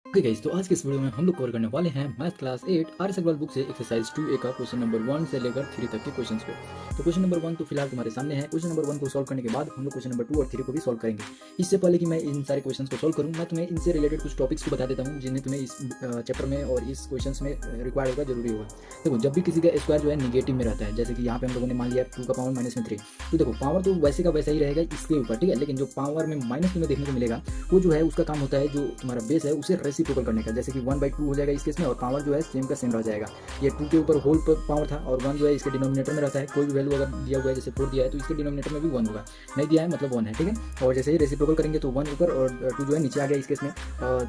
Okay guys, तो आज के इस वीडियो में हम लोग कवर करने वाले हैं मैथ क्लास 8 आर्यस अग्रवाल बुक से एक्सरसाइज 2A का क्वेश्चन नंबर 1 से लेकर 3 तक के क्वेश्चंस को। तो क्वेश्चन नंबर 1 तो फिलहाल तुम्हारे सामने है। क्वेश्चन नंबर 1 को सॉल्व करने के बाद हम लोग क्वेश्चन नंबर 2 और 3 को भी सॉल्व करेंगे। इससे पहले कि मैं इन सारे क्वेश्चंस को सॉल्व करूं, मैं तुम्हें इनसे रिलेटेड कुछ टॉपिक्स को बता देता हूं जिन्हें तुम्हें इस चैप्टर में और इस क्वेश्चंस में रिक्वायर्ड होगा, जरूरी होगा। देखो, जब भी किसी का स्क्वायर जो है निगेटिव में रहता है, जैसे कि यहाँ पे हम लोगों ने मान लिया 2 का पावर माइनस में 3, तो देखो पावर तो वैसे का वैसा ही रहेगा इसके ऊपर, ठीक है। लेकिन जो पावर में माइनस में देखने को मिलेगा वो जो है उसका काम होता है, जो तुम्हारा बेस है उसे रेसिप्रोकल करने का। जैसे कि 1/2 हो जाएगा इस केस में, और पावर जो है सेम का सेम रह जाएगा। ये 2 के ऊपर होल पावर था और 1 जो है इसके डिनोमिनेटर में रहता है। कोई भी वैल्यू अगर दिया हुआ है, जैसे 4 दिया है तो इसके डिनोमिनेटर में भी 1 होगा, नहीं दिया है मतलब 1 है, ठीक है। और जैसे ही रेसिप्रोकल करेंगे तो 1 ऊपर और 2 जो है नीचे आ गया इस केस में,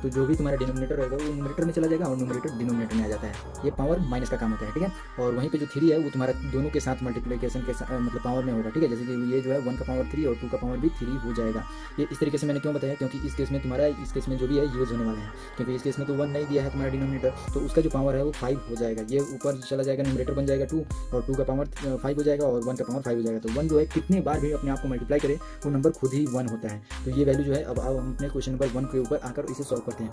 तो जो भी तुम्हारा डिनोमिनेटर रहेगा वो न्यूमरेटर में चला जाएगा और न्यूमरेटर डिनोमिनेटर में आ जाता है। ये पावर माइनस का काम होता है, ठीक है। और वहीं पे जो 3 है वो तुम्हारा दोनों के साथ मल्टीप्लिकेशन के मतलब पावर में होगा, ठीक है। जैसे कि ये जो है 1 का पावर 3 और 2 का पावर भी 3 हो जाएगा। ये इस तरीके से मैंने क्यों बताया, क्योंकि इस केस में तुम्हारा इस केस में जो भी है यूज होने वाला है, क्योंकि इस केस में तो 1 नहीं दिया है तुम्हारा डिनोमिनेटर, तो उसका जो पावर है वो 5 हो जाएगा। ये ऊपर चला जाएगा, न्यूमरेटर बन जाएगा 2 और 2 का पावर 5 हो जाएगा और 1 का पावर 5 हो जाएगा। तो 1 जो है कितने बार भी अपने आप को मल्टीप्लाई करे वो नंबर खुद ही 1 होता है। तो ये वैल्यू जो है, अब हम अपने क्वेश्चन नंबर 1 के ऊपर आकर इसे सॉल्व करते हैं।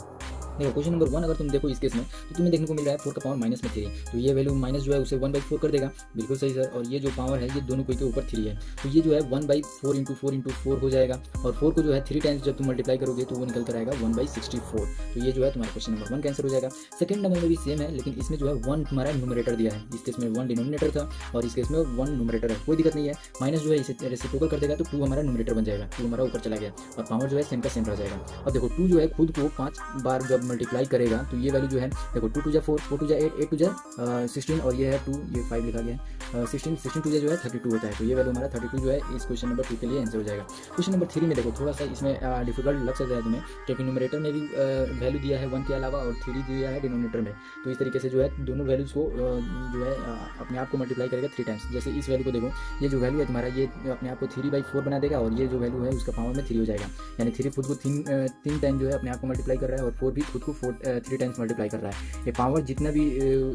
देखो, क्वेश्चन नंबर 1 अगर तुम देखो इस केस में, तो तुम्हें देखने को मिल रहा है 4 का पावर माइनस में 3, तो ये वैल्यू माइनस जो है उसे 1/4 कर देगा। बिल्कुल सही सर। और ये जो पावर है ये दोनों कोई के ऊपर 3 है, तो ये जो है 1/4 इंटू 4 हो जाएगा। और 4 को जो है 3 टाइम्स जब तुम मल्टीप्लाई करोगे तो वो निकल कर आएगा 1/64। तो ये जो है तुम्हारा क्वेश्चन नंबर 1 का आंसर हो जाएगा। सेकंड नंबर में भी सेम है, लेकिन इसमें जो है 1 तुम्हारा न्यूमरेटर दिया है। इस केस में 1 डिनोमिनेटर था और इस केस में 1 न्यूमरेटर है, कोई दिक्कत नहीं है। माइनस जो है इसे रेसिप्रोकल कर देगा तो 2 हमारा न्यूमरेटर बन जाएगा, 2 हमारा ऊपर चला गया और पावर जो है सेम का सेम रह जाएगा। अब देखो 2 जो है खुद को 5 बार जब मल्टीप्लाई करेगा तो ये वैल्यू जो है, देखो 2 2 जा 4, 4 2 जा 8, 8 2 जा 16 और ये है 2, ये 5 लिखा गया है, 16 2 जा जो है 32 होता है। तो ये वैल्यू हमारा 32 जो है इस क्वेश्चन नंबर 2 के लिए आंसर हो जाएगा। क्वेश्चन नंबर 3 में देखो थोड़ा सा इसमें डिफिकल्ट लग सकता है तुम्हें, क्योंकि न्यूमरेटर में भी वैल्यू दिया है 1 के अलावा और 3 दिया है डिनोमिनेटर में। तो इस तरीके से जो है दोनों वैल्यूज़ को जो है अपने आप को मल्टीप्लाई करेगा 3 टाइम्स। जैसे इस वैल्यू को देखो, ये जो वैल्यू है तुम्हारा ये अपने आप को 3/4 बना देगा और ये जो वैल्यू है उसका पावर में 3 हो जाएगा। यानी 3 खुद को 3 टाइम जो है अपने आप को मल्टीप्लाई कर रहा है और 4 भी खुद को 3 टाइम्स मल्टीप्लाई कर रहा है। ये पावर जितना भी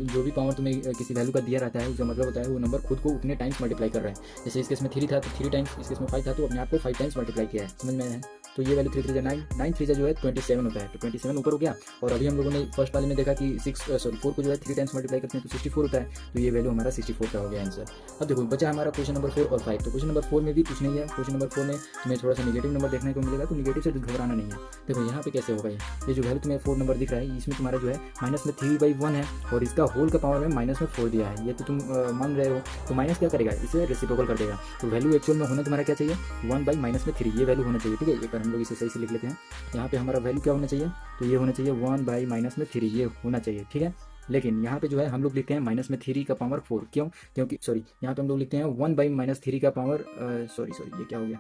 जो भी पावर तुम्हें किसी वैल्यू का दिया रहता है, उसका मतलब होता है वो नंबर खुद को उतने टाइम्स मल्टीप्लाई कर रहा है। जैसे इस केस में 3 था तो 3 टाइम्स, इस केस में 5 था तो अपने आप को 5 टाइम्स मल्टीप्लाई किया है। समझ में आया है? तो ये वैल्यू 3 3 जा 9, 9 3 जा जो है 27 होता है, तो 27 ऊपर हो गया। और अभी हम लोगों ने फर्स्ट वाले में देखा कि 4 को जो है 3 टाइम्स मल्टीप्लाई करते हैं तो 64 होता है, तो ये वैल्यू हमारा 64 का हो गया आंसर। अब देखो बचा हमारा क्वेश्चन नंबर 4 और 5। तो क्वेश्चन नंबर 4 में भी कुछ नहीं है। क्वेश्चन नंबर 4 में तुम्हें थोड़ा सा निगेटिव नंबर देखने को मिलेगा, तो निगेटिव से घबराना नहीं है। देखो यहाँ पे कैसे होगा, ये जो वैल्यू तुम्हें 4 नंबर दिख रहा है इसमें तुम्हारा जो है माइनस में 3/1 है और इसका होल का पावर में माइनस में 4 दिया है। ये तो तुम मान रहे हो, तो माइनस क्या करेगा, इसे रेसिप्रोकल कर देगा। तो वैल्यू एक्चुअल में होना तुम्हारा क्या चाहिए, 1/-3 ये वैल्यू होना चाहिए, ठीक है। एक बार हम लोग इसे सही से लिख लेते हैं। यहाँ पे हमारा वैल्यू क्या होना चाहिए, तो ये होना चाहिए 1/-3 ये होना चाहिए, ठीक है। लेकिन यहाँ पे जो है हम लोग लिखते हैं -3 का पावर 4, क्यों, क्योंकि सॉरी यहाँ पे हम लोग लिखते हैं 1/-3 का पावर सॉरी ये क्या हो गया,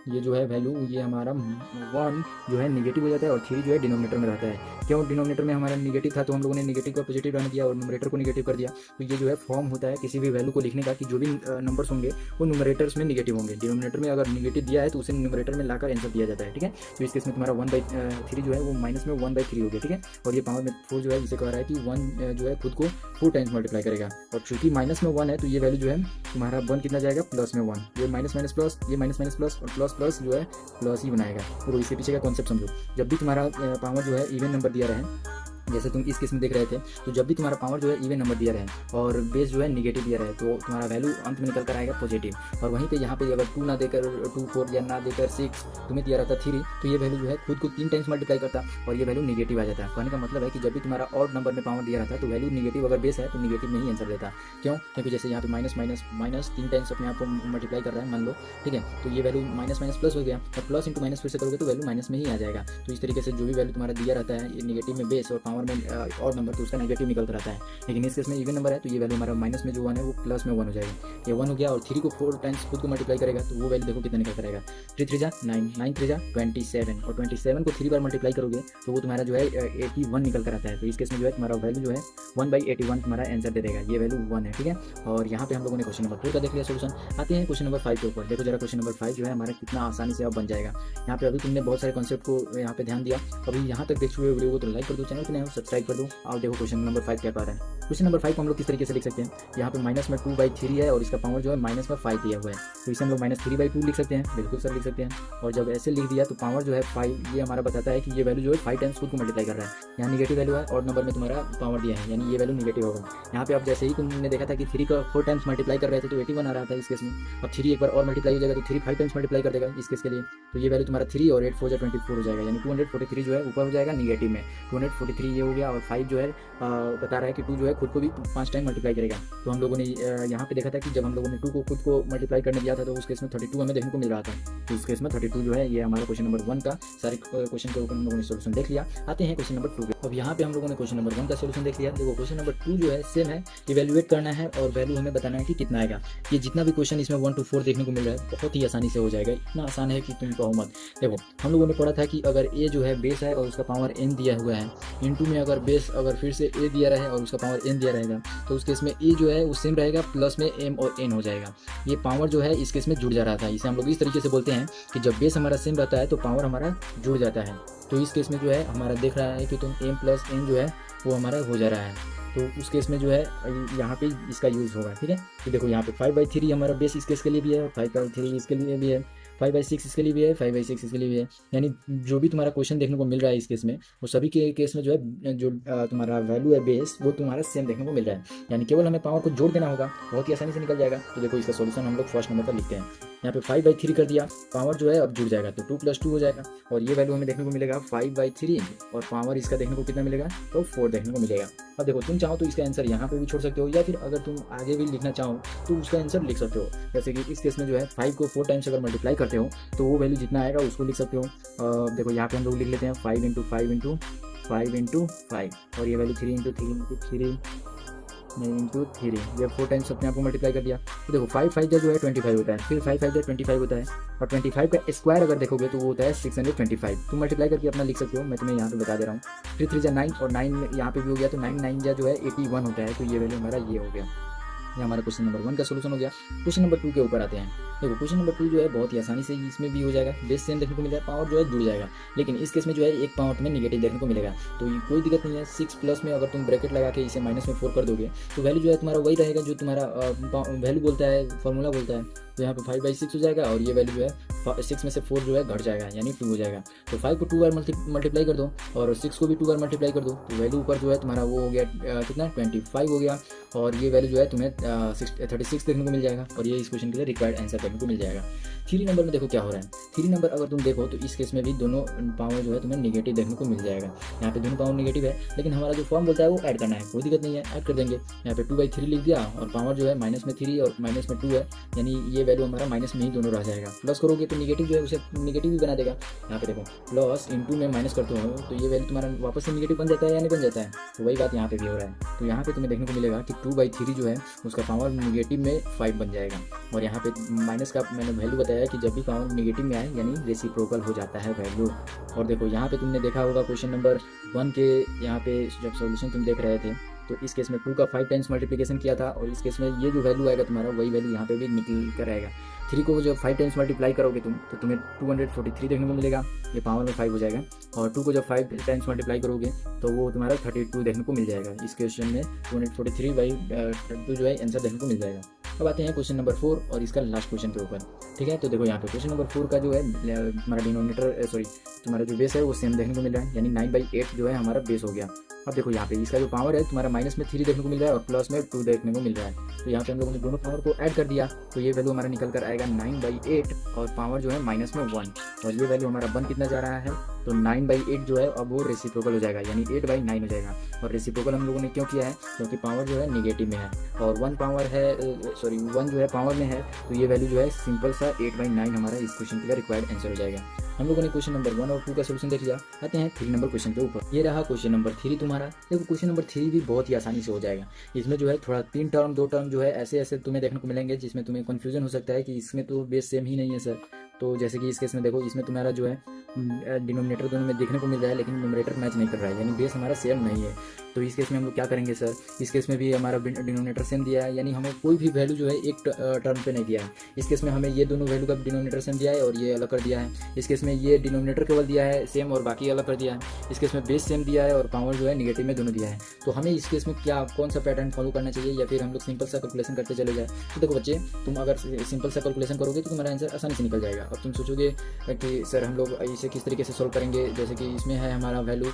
ये जो है वैल्यू ये हमारा 1 जो है निगेटिव हो जाता है और 3 जो है डिनोमिनेटर में रहता है। क्यों, डिनोमिनेटर में हमारा निगेटिव था तो हम लोगों ने निगेटिव को पॉजिटिव रहने दिया और न्यूमरेटर को निगेटिव कर दिया। तो ये जो है फॉर्म होता है किसी भी वैल्यू को लिखने का कि जो भी नंबर्स होंगे वो न्यूमरेटर्स में निगेटिव होंगे। डिनोमिनेटर में अगर निगेटिव दिया है तो उसे न्यूमरेटर में लाकर आंसर दिया जाता है, ठीक है। तो इस केस में तुम्हारा 1/3 जो है वो माइनस में 1/3 हो गया, ठीक है। और ये पावर में 4 जो है इसे कह रहा है कि 1 जो है खुद को 4 टाइम्स मल्टीप्लाई करेगा। और चूंकि माइनस में 1 है तो ये वैल्यू जो है तुम्हारा 1 कितना जाएगा, प्लस में 1, ये माइनस माइनस प्लस, ये माइनस माइनस प्लस और प्लस प्लस जो है प्लस ही बनाएगा। तो इसके पीछे का कॉन्सेप्ट समझो। जब भी तुम्हारा पावर जो है इवन नंबर दिया रहे, जैसे तुम इस केस में देख रहे थे, तो जब भी तुम्हारा पावर जो है इवन नंबर दिया रहे और बेस जो है निगेटिव दिया रहे तो तुम्हारा वैल्यू अंत में निकल कर आएगा पॉजिटिव। और वहीं पे यहाँ पे अगर 2 ना देकर 2 4 या ना देकर 6 तुम्हें दिया रहता 3, तो ये वैल्यू जो है खुद को 3 टाइम्स मल्टीप्लाई करता और ये वैल्यू निगेटिव आ जाता है। कहने का मतलब है कि जब भी तुम्हारा ऑड नंबर में पावर दिया रहता तो वैल्यू निगेटिव अगर बेस है तो निगेटिव में ही आंसर देता। क्यों, क्योंकि जैसे यहाँ पे माइनस माइनस माइनस 3 टाइम्स अपने आप को मल्टीप्लाई कर रहा है मान लो, ठीक है। तो ये वैल्यू माइनस माइनस प्लस हो गया और प्लस इंटू माइनस फिर से करोगे तो वैल्यू माइनस में ही आ जाएगा। तो इस तरीके से जो भी वैल्यू तुम्हारा दिया रहता है निगेटिव में बेस और पावर में ऑड नंबर, तो उसका नेगेटिव निकलता रहता है। लेकिन इस केस में इवन नंबर है तो ये वैल्यू हमारा माइनस में जो 1 है वो प्लस में 1 हो जाएगा। ये 1 हो गया और 3 को 4 टाइम्स खुद को मल्टीप्लाई करेगा तो वो वैल्यू देखो कितना निकल करेगा, 3 3 जा 9, 9 3 जा 27 और 27 को 3 बार मल्टीप्लाई करोगे तो वो तुम्हारा जो है 81 निकल कर आता है। तो इस केस में जो है तुम्हारा वैल्यू जो है 1/81 तुम्हारा आंसर दे देगा, ये वैल्यू 1 है, ठीक है। और यहाँ पे हम लोगों ने क्वेश्चन नंबर 4 का देख लिया सोल्यूशन। आते हैं क्वेश्चन नंबर 5 के ऊपर। देखो जरा क्वेश्चन नंबर 5 जो है हमारा कितना आसानी से अब बन जाएगा। यहाँ पे अभी तुमने बहुत सारे कॉन्सेप्ट को यहाँ पे ध्यान दिया। अभी यहाँ तक देख चुके वीडियो को तो लाइक कर दो, चैनल को नया हो सब्सक्राइब कर दो। और देखो क्वेश्चन नंबर 5 क्या कह रहा है। क्वेश्चन नंबर 5 को हम लोग किस तरीके से लिख सकते हैं, यहाँ पे माइनस में 2/3 है और इसका पावर जो है माइनस में 5 दिया हुआ है, तो इसे हम लोग -3/2 लिख सकते हैं। बिल्कुल सर लिख सकते हैं। और जब ऐसे लिख दिया तो पावर जो है 5, ये हमारा बताता है कि ये वैल्यू जो है 5 टाइम्स खुद को मल्टीप्लाई कर रहा है। यहाँ निगेटिव वैल्यू है और नंबर में तुम्हारा पावर दिया है, यानी ये वैल्यू निगेटिव होगा। यहाँ पे आप जैसे ही तुमने देखा था कि 3 का 4 टाइम्स मल्टीप्लाई कर रहे थे तो 81 आ रहा था इस केस में। अब 3 एक बार और मल्टीप्लाई हो जाएगा तो 3 5 टाइम्स मल्टीप्लाई कर देगा इस केस के लिए, तो ये वैल्यू तुम्हारा 3 और 8 4 24 हो जाएगा, यानी 243 जो है ऊपर हो जाएगा निगेटिव में। 243 ये हो गया और 5 जो है बता रहा है कि 2 जो है खुद को भी 5 टाइम मल्टीप्लाई करेगा। तो हम लोगों ने यहाँ पे देखा था कि जब हम लोगों ने 2 को खुद को मल्टीप्लाई करने दिया था तो उस केस में 32 हमें देखने को मिल रहा था। तो उस केस में 32 जो है ये हमारा क्वेश्चन नंबर 1 का सारे क्वेश्चन के ऊपर हम लोगों ने सोल्यूशन देख लिया। आते हैं क्वेश्चन नंबर 2 पे। अब यहाँ पे हम लोगों ने क्वेश्चन नंबर 1 का सोल्यूशन देख लिया। देखो क्वेश्चन नंबर 2 जो है सेम है, इवेल्युएट करना है और वैल्यू हमें बताना है कि कितना आएगा। ये जितना भी क्वेश्चन इसमें 1 to 4 देखने को मिल रहा है बहुत ही आसानी से हो जाएगा, इतना आसान है कि तुम कहो मत। देखो हम लोगों ने पढ़ा था कि अगर ए जो है बेस है और उसका पावर n दिया हुआ है, इनटू में अगर बेस अगर फिर से ए दिया रहे और उसका पावर n दिया रहेगा तो उस केस में ए जो है वो सेम रहेगा, प्लस में m और n हो जाएगा। ये पावर जो है इस केस में जुड़ जा रहा था। इसे हम लोग इस तरीके से बोलते हैं कि जब बेस हमारा सेम रहता है तो पावर हमारा जुड़ जाता है। तो इस केस में जो है हमारा देख रहा है कि तुम m प्लस n जो है वो हमारा हो जा रहा है, तो उस केस में जो है यहाँ पे इसका यूज़ होगा। ठीक है, तो देखो यहाँ पे 5/3 हमारा बेस इस केस के लिए भी है, 5/3 इसके लिए भी है, 5/6 इसके लिए भी है, 5/6 इसके लिए भी है। यानी जो भी तुम्हारा क्वेश्चन देखने को मिल रहा है इस केस में, वो सभी के केस में जो है जो तुम्हारा वैल्यू है बेस वो तुम्हारा सेम देखने को मिल रहा है। यानी केवल हमें पावर को जोड़ देना होगा, बहुत ही आसानी से निकल जाएगा। तो देखो इसका सोल्यूशन हम लोग फर्स्ट नंबर पर लिखते हैं। यहाँ पे 5/3 कर दिया, पावर जो है अब जुड़ जाएगा तो 2 + 2 हो जाएगा और ये वैल्यू हमें देखने को मिलेगा 5/3 और पावर इसका देखने को कितना मिलेगा तो 4 देखने को मिलेगा। अब देखो तुम चाहो तो इसका आंसर यहाँ पे भी छोड़ सकते हो या फिर अगर तुम आगे भी लिखना चाहो तो उसका आंसर लिख सकते हो। जैसे कि इस केस में जो है 5 को 4 टाइम्स अगर मल्टीप्लाई करते हो तो वो वैल्यू जितना आएगा उसको लिख सकते हो। देखो यहाँ पे हम लोग लिख लेते हैं 5 × 5 × 5 × 5 और ये वैल्यू 3 × 3 × 3 × 3, ये 4 टाइम्स अपने आप को मल्टीप्लाई कर दिया। तो देखो 5 5 जो है 25 होता है, फिर 5 5 25 होता है और 25 का स्क्वायर अगर देखोगे तो वो होता है 625। तुम मल्टीप्लाई करके अपना लिख सकते हो, मैं तुम्हें यहाँ पे बता दे रहा हूँ। 3 3 9 और 9 यहाँ पे भी हो गया तो 9 9 जो है 81 होता है। तो ये वैल्यू हमारा ये हो गया, ये हमारा क्वेश्चन नंबर 1 का सोल्यूशन हो गया। क्वेश्चन नंबर 2 के ऊपर आते हैं। देखो क्वेश्चन नंबर 2 जो है बहुत ही आसानी से इसमें भी हो जाएगा, बेस सेम देखने को मिल जाएगा, पावर जो है जुड़ जाएगा, लेकिन इस केस में जो है एक पावर तुम्हें निगेटिव देखने को मिलेगा। तो ये कोई दिक्कत नहीं है, 6 प्लस में अगर तुम ब्रैकेट लगा के इसे माइनस में 4 कर दोगे तो वैल्यू जो है तुम्हारा वही रहेगा जो तुम्हारा वैल्यू बोलता है, फॉर्मूला बोलता है। तो यहाँ पे 5/6 हो जाएगा और ये वैल्यू जो है 6 में से 4 जो है घट जाएगा यानी 2 हो जाएगा। तो 5 को 2 बार मल्टीप्लाई कर दो और 6 को भी 2 बार मल्टीप्लाई कर दो तो वैल्यू ऊपर जो है तुम्हारा वो हो गया कितना 25 हो गया और ये वैल्यू जो है तुम्हें 36 देखने को मिल जाएगा और ये इस क्वेश्चन के लिए रिक्वायर्ड आंसर देखने को मिल जाएगा। 3 नंबर में देखो क्या हो रहा है। 3 नंबर अगर तुम देखो तो इस केस में भी दोनों पावर जो है तुम्हें निगेटिव देखने को मिल जाएगा। यहाँ पे दोनों पावर निगेटिव है लेकिन हमारा जो फॉर्म बोलता है वो ऐड करना है, कोई दिक्कत नहीं है, ऐड कर देंगे। यहाँ पे 2/3 लिख दिया और पावर जो है माइनस में 3 और माइनस में 2 है, यानी ये वैल्यू हमारा माइनस में ही दोनों रह जाएगा। प्लस करोगे तो निगेटिव जो है उसे निगेटिव भी बना देगा। यहाँ पे देखो प्लस इंटू में माइनस करते हो तो ये वैल्यू तुम्हारा वापस से निगेटिव बन जाता है या नहीं बन जाता है, तो वही बात यहाँ पे भी हो रहा है। तो यहाँ पे तुम्हें देखने को मिलेगा कि 2/3 जो है उसका पावर निगेटिव में 5 बन जाएगा और यहाँ पे माइनस का मैंने वैल्यू बताया कि जब भी पावर नेगेटिव में आए यानी रेसिप्रोकल हो जाता है वैल्यू। और देखो यहाँ पे तुमने देखा होगा क्वेश्चन नंबर 1 के यहाँ पे जब सॉल्यूशन तुम देख रहे थे तो इस केस में 2 का 5 टाइम्स मल्टीप्लिकेशन किया था और इस केस में ये जो वैल्यू आएगा तुम्हारा वही वैल्यू यहाँ पे भी निकल कर आएगा। 3 को जब 5 टाइम्स मल्टीप्लाई करोगे तुम तो तुम्हें 243 देखने को मिलेगा, ये पावर में 5 हो जाएगा और 2 को जब 5 टाइम्स मल्टीप्लाई करोगे तो वो तुम्हारा 32 देखने को मिल जाएगा। इस क्वेश्चन में 243/32 जो है आंसर देखने को मिल जाएगा। अब आते हैं क्वेश्चन नंबर 4 और इसका लास्ट क्वेश्चन के ऊपर। ठीक है, तो देखो यहाँ पे क्वेश्चन नंबर 4 का जो है हमारा डिनोमिनेटर तुम्हारा जो बेस है वो सेम देखने को मिल रहा है यानी 9/8 जो है हमारा बेस हो गया। अब देखो यहाँ पे इसका जो पावर है तुम्हारा माइनस में 3 देखने को मिल रहा है और प्लस में 2 देखने को मिल रहा है। तो यहाँ पे हम लोगों ने दोनों पावर को ऐड कर दिया तो ये वैल्यू हमारा निकल कर आएगा 9/8 और पावर जो है माइनस में 1 और ये वैल्यू हमारा बन कितना जा रहा है तो 9/8 जो है अब वो रेसिप्रोकल हो जाएगा यानी 8/9 हो जाएगा। और रेसिप्रोकल हम लोगों ने क्यों किया है क्योंकि पावर जो है निगेटिव में है और 1 पावर है 1 जो है पावर में है तो ये वैल्यू जो है सिंपल सा 8/9 हमारा इस क्वेश्चन के लिए रिक्वायर्ड आंसर हो जाएगा। हम लोगों ने क्वेश्चन नंबर 1 और 2 का सोल्यूशन देख लिया। आते हैं 3 नंबर क्वेश्चन के ऊपर। ये रहा क्वेश्चन नंबर 3 तुम्हारा। देखो क्वेश्चन नंबर 3 भी बहुत ही आसानी से हो जाएगा। इसमें जो है थोड़ा 3 टर्म 2 टर्म जो है ऐसे ऐसे तुम्हें देखने को मिलेंगे जिसमें तुम्हें कन्फ्यूजन हो सकता है कि इसमें तो बेस सेम ही नहीं है सर, तो जैसे कि इस केस में देखो, इसमें तुम्हारा जो है डिनोमिनेटर दोनों में देखने को मिल रहा है, लेकिन न्यूमरेटर मैच नहीं कर रहा है, यानी बेस हमारा सेम नहीं है। तो इस केस में हम लोग क्या करेंगे सर, इस केस में भी हमारा डिनोमिनेटर सेम दिया है, यानी हमें कोई भी वैल्यू जो है एक टर्म पे नहीं दिया है। इस केस में हमें ये दोनों वैल्यू का डिनोमिनेटर सेम दिया है और ये अलग कर दिया है। इस केस में ये डिनोमिनेटर केवल दिया है सेम और बाकी अलग कर दिया है। इस केस में बेस सेम दिया है और पावर जो है निगेटिव में दोनों दिया है। तो हमें इस केस में क्या कौन सा पैटर्न फॉलो करना चाहिए, या फिर हम लोग सिंपल सा कैलकुलेशन करते चले जाए। तो देखो बच्चे, तुम अगर सिंपल सा कैलकुलेशन करोगे तो तुम्हारा आंसर आसानी से निकल जाएगा। अब तुम सोचोगे कि सर हम लोग इसे किस तरीके से सोल्व करेंगे, जैसे कि इसमें है हमारा वैल्यू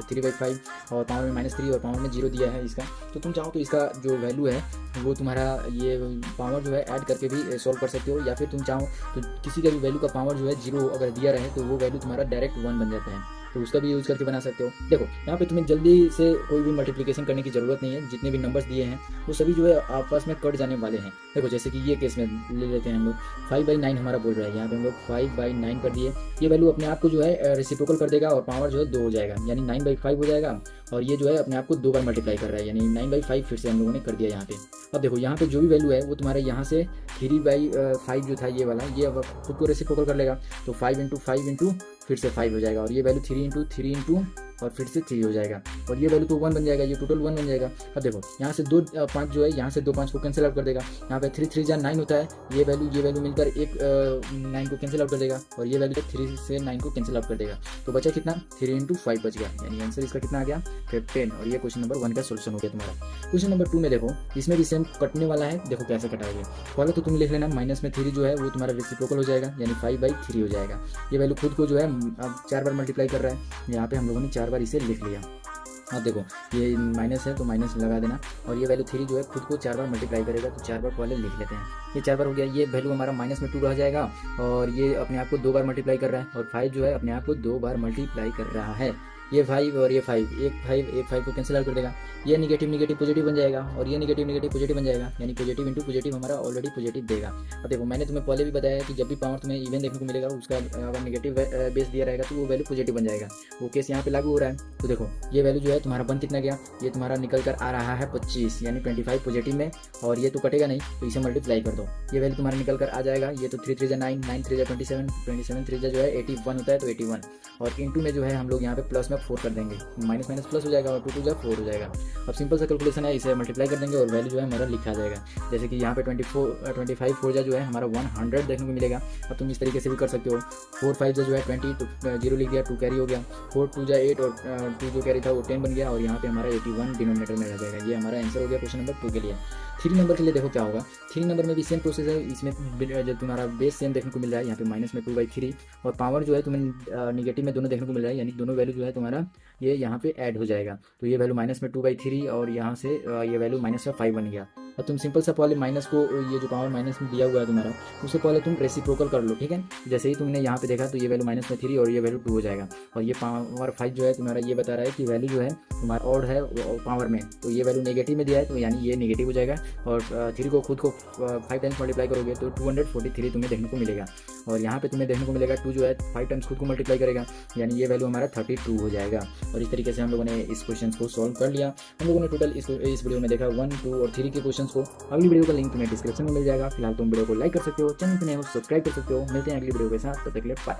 3/5 और पावर में -3 और पावर में 0 दिया है इसका। तो तुम चाहो तो इसका जो वैल्यू है वो तुम्हारा ये पावर जो है ऐड करके भी सोल्व कर सकते हो, या फिर तुम चाहो तो किसी का भी वैल्यू का पावर जो है 0 अगर दिया रहे तो वो वैल्यू तुम्हारा डायरेक्ट 1 बन जाता है, तो उसका भी यूज़ करके बना सकते हो। देखो यहाँ पे तुम्हें जल्दी से कोई भी मल्टीप्लिकेशन करने की ज़रूरत नहीं है, जितने भी नंबर्स दिए हैं वो सभी जो है आपस में कट जाने वाले हैं। देखो जैसे कि ये केस में ले लेते हैं हम लोग, 5/9 हमारा बोल रहा है, यहाँ पे हम लोग 5/9 कर दिए। ये वैल्यू अपने आप को जो है रेसिप्रोकल कर देगा और पावर जो है 2 हो जाएगा, यानी 9/5 हो जाएगा। और ये जो है अपने आप को 2 बार मल्टीप्लाई कर रहा है, यानी 9/5 फिर से हम लोगों ने कर दिया यहाँ पे। अब देखो यहाँ पे जो भी वैल्यू है वो तुम्हारे यहाँ से 3/5 जो था ये वाला, ये अब खुद को रेसिप्रोकल कर लेगा, तो 5 × 5 × फिर से 5 हो जाएगा, और ये वैल्यू 3 × 3 × और फिर से 3 हो जाएगा, और ये वैल्यू तो 1 बन जाएगा, ये टोटल 1 बन जाएगा। अब देखो यहाँ से 2 5 जो है, यहाँ से 2 5 को कैंसिल आउट कर देगा, यहाँ पे 3 3 जा 9 होता है, ये वैल्यू मिलकर एक 9 को कैंसिल आउट कर देगा, और ये वैल्यू 3 से 9 को कैंसिल आउट कर देगा। तो बचा कितना, 3 × 5 बच गया, यानी आंसर इसका कितना आ गया 15। और ये क्वेश्चन नंबर 1 का सोल्यूशन हो गया तुम्हारा। क्वेश्चन नंबर 2 में देखो, इसमें भी सेम कटने वाला है। देखो कैसे कटाओगे, पहले तो तुम लिख लेना माइनस में 3 जो है वो तुम्हारा रेसिप्रोकल हो जाएगा, यानी 5/3 हो जाएगा। ये वैल्यू खुद को जो है अब 4 बार मल्टीप्लाई कर रहा है, यहाँ पे हम लोगों ने 4 बार इसे लिख लिया। अब देखो ये माइनस है तो माइनस लगा देना, और ये वैल्यू 3 जो है खुद को 4 बार मल्टीप्लाई करेगा, तो 4 बार पहले लिख लेते हैं। ये 4 बार हो गया, ये वैल्यू हमारा माइनस में 2 रह जाएगा, और ये अपने आप को 2 बार मल्टीप्लाई कर रहा है, और 5 जो है अपने आप को 2 बार मल्टीप्लाई कर रहा है। ये 5 और ये 5, एक 5 को कैंसिल आउट कर देगा, ये निगेटिव निगेटिव पॉजिटिव बन जाएगा, और ये निगेटिव निगेटिव पॉजिटिव बन जाएगा, यानी पॉजिटिव इंटू पॉजिटिव हमारा ऑलरेडी पॉजिटिव देगा। अब देखो मैंने तुम्हें पहले भी बताया कि जब भी पावर तुम्हें इवन देखने को मिलेगा, उसका अगर निगेटिव बेस दिया रहेगा तो वो वैल्यू पॉजिटिव बन जाएगा। वो केस यहाँ पे लागू हो रहा है। तो देखो ये वैल्यू जो है तुम्हारा बन कितना गया, ये तुम्हारा निकल कर आ रहा है 25, यानी 25 पॉजिटिव में, और ये तो कटेगा नहीं, तो इसे मल्टीप्लाई कर दो, ये वैल्यू तुम्हारा निकल कर आ जाएगा। ये तो 3 3 जा 9, 9 3 जा 27, 27 3 जा जो है 81 होता है, तो 81, और इंटू में जो है हम लोग यहाँ पे प्लस में 4 कर देंगे, माइनस माइनस प्लस हो जाएगा, और 2 2 जा 4 हो जाएगा। अब सिंपल सा कैलकुलेशन है, इसे मल्टीप्लाई कर देंगे और वैल्यू जो है हमारा लिखा जाएगा। जैसे कि यहाँ पे 25 4 जा जो है हमारा 100 देखने को मिलेगा। अब तुम इस तरीके से भी कर सकते हो, 4 5 जा जो है 20, तो 0 लिख दिया, 2 कैरी हो गया, 4 2 जा 8 और 2 जो कैरी था वो 10 बन गया, और यहाँ पे हमारा 81 डिनोमिनेटर में रह जाएगा। ये हमारा आंसर हो गया क्वेश्चन नंबर 2 के लिए। 3 नंबर के लिए देखो क्या होगा, 3 नंबर में भी सेम प्रोसेस है। इसमें जो तुम्हारा बेस सेम देखने को मिल रहा है, यहाँ पे माइनस में 2/3, और पावर जो है तुम्हें निगेटिव में दोनों देखने को मिल रहा है, यानी दोनों वैल्यू जो है तुम्हारा ये यहाँ पे ऐड हो जाएगा। तो ये वैल्यू माइनस में 2/3 और यहाँ से ये वैल्यू माइनस में 5 बन गया। और तुम सिंपल सा पहले माइनस को, ये जो पावर माइनस में दिया हुआ है तुम्हारा, उससे पहले तुम रेसिप्रोकल कर लो, ठीक है। जैसे ही तुमने यहाँ पे देखा तो ये वैल्यू माइनस में 3 और ये वैल्यू 2 हो जाएगा, और ये पावर 5 जो है तुम्हारा ये बता रहा है कि वैल्यू जो है तुम्हारा ऑड है पावर में, तो ये वैल्यू नेगेटिव में दिया है, तो यानी ये नेगेटिव हो जाएगा। और 3 को खुद को 5 टाइम्स मल्टीप्लाई करोगे तो 243 तुम्हें देखने को मिलेगा, और यहाँ पे तुम्हें देखने को मिलेगा 2 जो है 5 टाइम्स खुद को मल्टीप्लाई करेगा, यानी ये वैल्यू हमारा 32 हो जाएगा। और इस तरीके से हम लोगों ने इस क्वेश्चन को सॉल्व कर लिया। हम लोगों ने टोटल इस वीडियो में देखा 1 2 और 3 के क्वेश्चन को। अगली वीडियो का लिंक तुम्हें डिस्क्रिप्शन में मिल जाएगा। फिलहाल तुम वीडियो को लाइक कर सकते हो, चैनल पर नए हो सब्सक्राइब कर सकते हो। मिलते हैं अगली वीडियो के साथ, तब तक के लिए बाय।